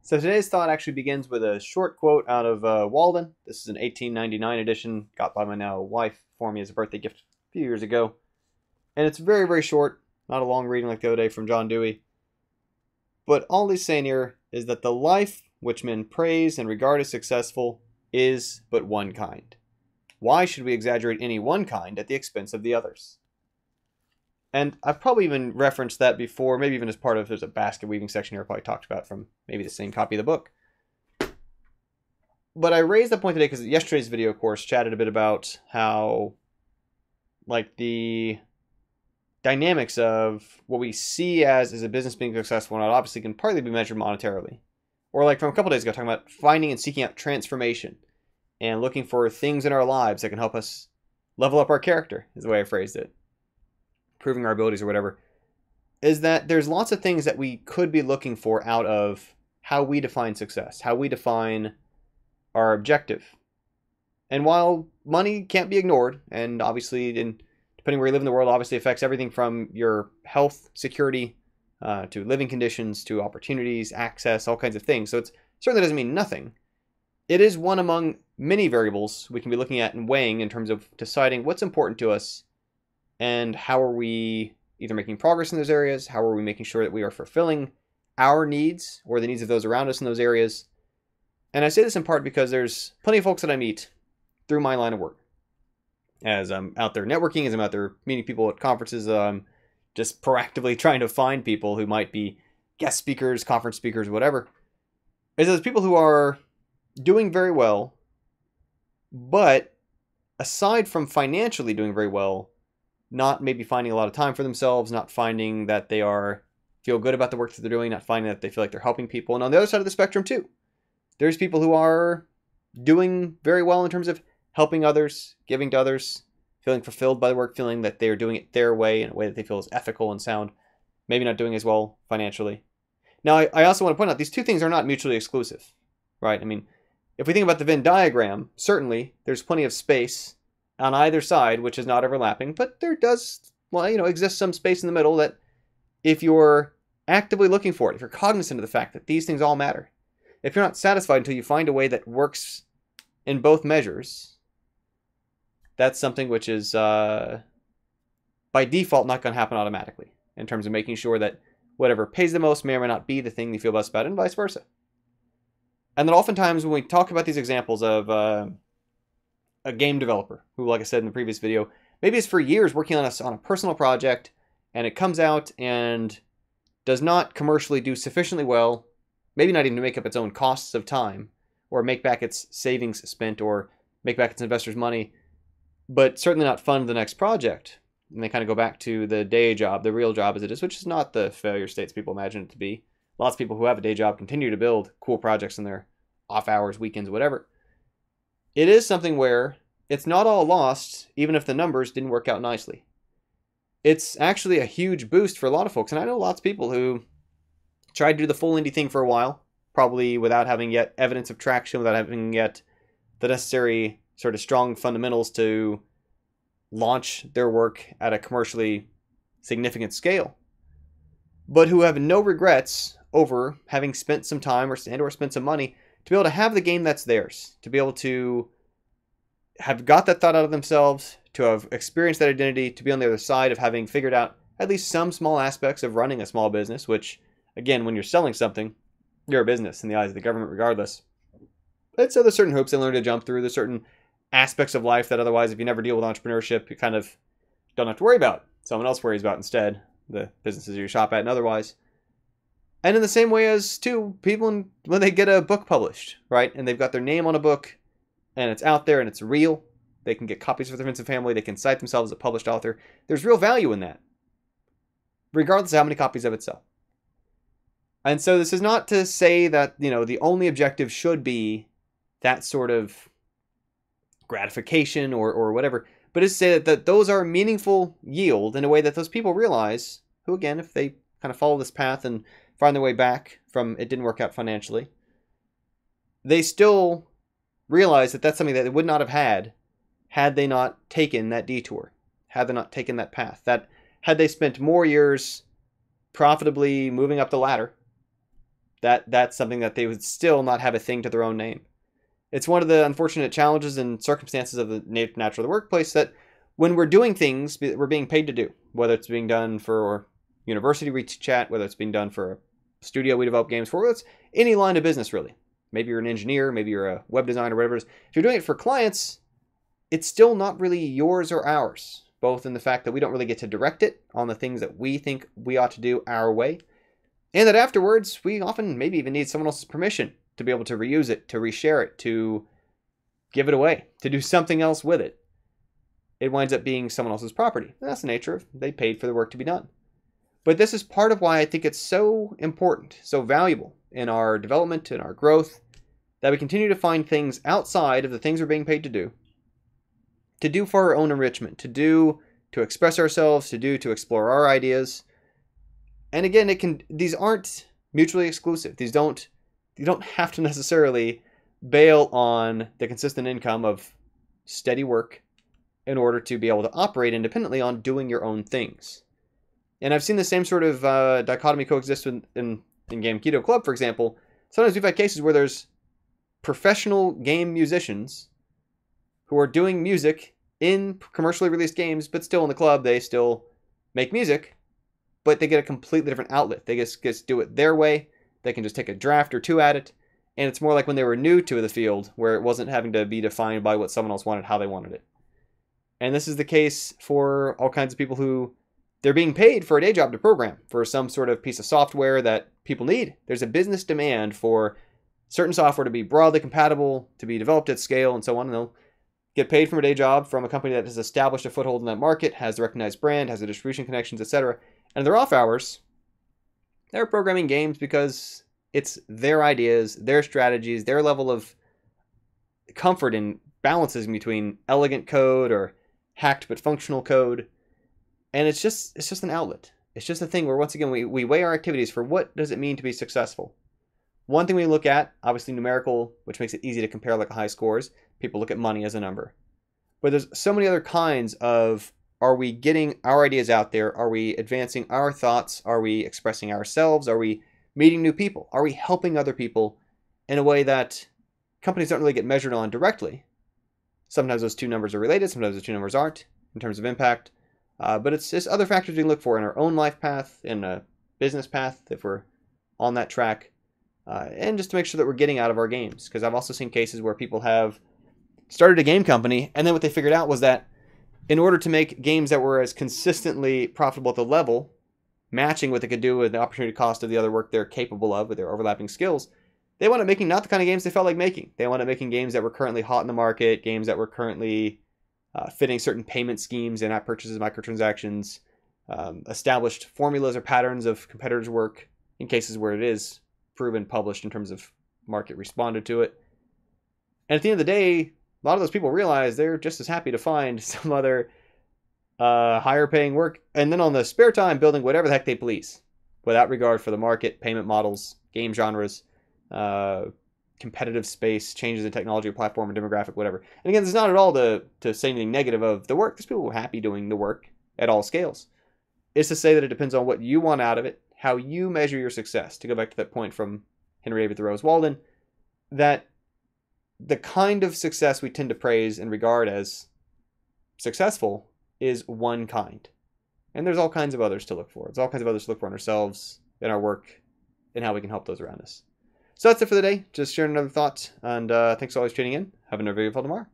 So today's thought actually begins with a short quote out of Walden. This is an 1899 edition, got by my now wife for me as a birthday gift a few years ago. And it's very, very short, not a long reading like the other day from John Dewey. But all he's saying here is that the life which men praise and regard as successful is but one kind. Why should we exaggerate any one kind at the expense of the others? And I've probably even referenced that before, maybe even as part of, there's a basket weaving section here I probably talked about from maybe the same copy of the book. But I raised the point today because yesterday's video, of course, chatted a bit about how, like, the dynamics of what we see as a business being successful or not obviously can partly be measured monetarily. Or like from a couple days ago, talking about finding and seeking out transformation and looking for things in our lives that can help us level up our character, is the way I phrased it. Proving our abilities or whatever, is that there's lots of things that we could be looking for out of how we define success, how we define our objective. And while money can't be ignored, and obviously, depending where you live in the world, obviously affects everything from your health, security, to living conditions, to opportunities, access, all kinds of things. So it certainly doesn't mean nothing. It is one among many variables we can be looking at and weighing in terms of deciding what's important to us and how are we either making progress in those areas, how are we making sure that we are fulfilling our needs or the needs of those around us in those areas. And I say this in part because there's plenty of folks that I meet through my line of work. As I'm out there networking, as I'm out there meeting people at conferences, just proactively trying to find people who might be guest speakers, conference speakers, whatever. Is those people who are doing very well, but aside from financially doing very well, not maybe finding a lot of time for themselves, not finding that they feel good about the work that they're doing, not finding that they feel like they're helping people. And on the other side of the spectrum too, there's people who are doing very well in terms of helping others, giving to others, feeling fulfilled by the work, feeling that they're doing it their way in a way that they feel is ethical and sound, maybe not doing as well financially. Now, I also want to point out these two things are not mutually exclusive, right? I mean, if we think about the Venn diagram, certainly there's plenty of space on either side, which is not overlapping, but there does, exist some space in the middle that if you're actively looking for it, if you're cognizant of the fact that these things all matter, if you're not satisfied until you find a way that works in both measures, that's something which is, by default, not going to happen automatically in terms of making sure that whatever pays the most may or may not be the thing you feel best about, and vice versa. And then oftentimes when we talk about these examples of a game developer who, like I said in the previous video, maybe is for years working on a personal project, and it comes out and does not commercially do sufficiently well, maybe not even to make up its own costs of time, or make back its savings spent, or make back its investors' money, but certainly not fund the next project. And they kind of go back to the day job, the real job as it is, which is not the failure states people imagine it to be. Lots of people who have a day job continue to build cool projects in their off hours, weekends, whatever. It is something where it's not all lost, even if the numbers didn't work out nicely. It's actually a huge boost for a lot of folks. And I know lots of people who tried to do the full indie thing for a while, probably without having yet evidence of traction, without having yet the necessary sort of strong fundamentals to launch their work at a commercially significant scale, but who have no regrets over having spent some time or spent some money to be able to have the game that's theirs, to be able to have got that thought out of themselves, to have experienced that identity, to be on the other side of having figured out at least some small aspects of running a small business, which, again, when you're selling something, you're a business in the eyes of the government regardless. But so there's certain hoops they learn to jump through. There's certain aspects of life that otherwise, if you never deal with entrepreneurship, you kind of don't have to worry about. Someone else worries about instead, the businesses you shop at and otherwise. And in the same way as, too, people when they get a book published, right, and they've got their name on a book, and it's out there and it's real, they can get copies for their friends and family, they can cite themselves as a published author. There's real value in that, regardless of how many copies of it sell. And so this is not to say that, the only objective should be that sort of gratification or whatever, but it's to say that those are meaningful yield in a way that those people realize, who, again, if they kind of follow this path and find their way back from it didn't work out financially, they still realize that that's something that they would not have had they not taken that detour, had they not taken that path, that had they spent more years profitably moving up the ladder, that's something that they would still not have a thing to their own name. It's one of the unfortunate challenges and circumstances of the nature of the workplace that when we're doing things that we're being paid to do, whether it's being done for university we chat, whether it's being done for a studio we develop games for, whether it's any line of business really. Maybe you're an engineer, maybe you're a web designer, whatever it is. If you're doing it for clients, it's still not really yours or ours, both in the fact that we don't really get to direct it on the things that we think we ought to do our way, and that afterwards we often maybe even need someone else's permission to be able to reuse it, to reshare it, to give it away, to do something else with it. It winds up being someone else's property. And that's the nature of they paid for the work to be done. But this is part of why I think it's so important, so valuable in our development, in our growth, that we continue to find things outside of the things we're being paid to do for our own enrichment, to express ourselves, to explore our ideas. And again, these aren't mutually exclusive. You don't have to necessarily bail on the consistent income of steady work in order to be able to operate independently on doing your own things. And I've seen the same sort of dichotomy coexist in Game Keto Club, for example. Sometimes we've had cases where there's professional game musicians who are doing music in commercially released games, but still in the club, they still make music, but they get a completely different outlet. They just do it their way. They can just take a draft or two at it. And it's more like when they were new to the field, where it wasn't having to be defined by what someone else wanted, how they wanted it. And this is the case for all kinds of people who they're being paid for a day job to program for some sort of piece of software that people need. There's a business demand for certain software to be broadly compatible, to be developed at scale, and so on. And they'll get paid from a day job from a company that has established a foothold in that market, has the recognized brand, has the distribution connections, etc. And their off hours, they're programming games because it's their ideas, their strategies, their level of comfort in balances between elegant code or hacked but functional code. And it's just an outlet. It's just a thing where, once again, we weigh our activities for what does it mean to be successful. One thing we look at, obviously numerical, which makes it easy to compare like high scores. People look at money as a number. But there's so many other kinds of, are we getting our ideas out there? Are we advancing our thoughts? Are we expressing ourselves? Are we meeting new people? Are we helping other people in a way that companies don't really get measured on directly? Sometimes those two numbers are related. Sometimes those two numbers aren't in terms of impact. But it's just other factors we can look for in our own life path, in a business path, if we're on that track. And just to make sure that we're getting out of our games. Because I've also seen cases where people have started a game company, and then what they figured out was that in order to make games that were as consistently profitable at the level, matching what they could do with the opportunity cost of the other work they're capable of with their overlapping skills, they wound up making not the kind of games they felt like making. They wound up making games that were currently hot in the market, games that were currently fitting certain payment schemes, in-app purchases, microtransactions, established formulas or patterns of competitors' work in cases where it is proven, published in terms of market responded to it. And at the end of the day, a lot of those people realize they're just as happy to find some other higher paying work, and then on the spare time building whatever the heck they please, without regard for the market, payment models, game genres, competitive space, changes in technology, platform, and demographic, whatever. And again, this is not at all to say anything negative of the work. There's people who are happy doing the work at all scales. It's to say that it depends on what you want out of it, how you measure your success. To go back to that point from Henry David Thoreau's Walden, that the kind of success we tend to praise and regard as successful is one kind. And there's all kinds of others to look for. There's all kinds of others to look for in ourselves, in our work, and how we can help those around us. So that's it for the day. Just sharing another thought. And thanks for always tuning in. Have another video for tomorrow.